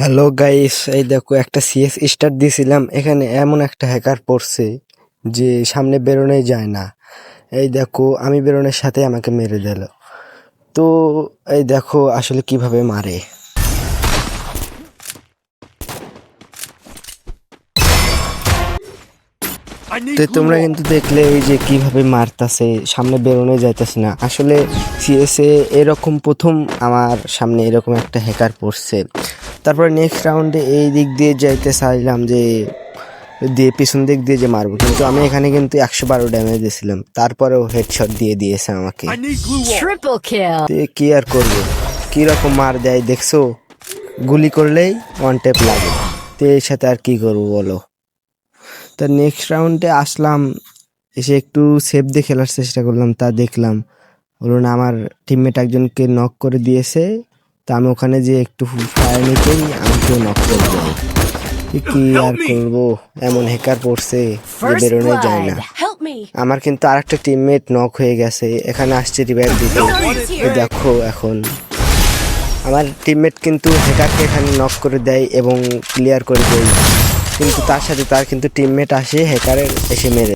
Hello guys, এই দেখো একটা সিএস স্টার্ট দিয়েছিলাম, এখানে এমন একটা হ্যাকার পড়ছে যে সামনে বেরোনোই যায় না। এই দেখো আমি বেরোনোর সাথে আমাকে মেরে দিল। তো এই দেখো আসলে কিভাবে মারে। তো তোমরা কিন্তু দেখলে এই যে কিভাবে মারতাছে, সামনে বেরোনো যাইতেছে না। আসলে সিএসএ এরকম প্রথম আমার সামনে এরকম একটা হ্যাকার পড়ছে। তারপরে নেক্সট রাউন্ডে এই দিক দিয়ে যাইতে চাইলাম যে পিছন দিক দিয়ে যে মারবো, কিন্তু আমি এখানে কিন্তু 112 ড্যামেজ দিয়েছিলাম, তারপরেও হেডশট দিয়ে দিয়েছে আমাকে। কি আর করবো, কিরকম মার দেয় দেখছো, গুলি করলেই ওয়ান ট্যাপ লাগে। তো এর সাথে আর কি করবো বলো। তা নেক্সট রাউন্ডে আসলাম, এসে একটু সেফ দিয়ে খেলার চেষ্টা করলাম। তা দেখলাম হলো না, আমার টিমমেট একজনকে নক করে দিয়েছে। তা আমি ওখানে যে একটু ফায়ার নিতেই আমাকেও নক করে দেয়। কি আর করবো, এমন হ্যাকার পড়ছে যে বেরোনোই যায় না। আমার কিন্তু আরেকটা টিমমেট নক হয়ে গেছে, এখানে আসছে রিভাইভ দিতে। দেখো এখন আমার টিমমেট কিন্তু হ্যাকারকে এখানে নক করে দেয় এবং ক্লিয়ার করে দেয়, কিন্তু তার সাথে তার কিন্তু টিমমেট আসে হ্যাকারের এসে মেরে।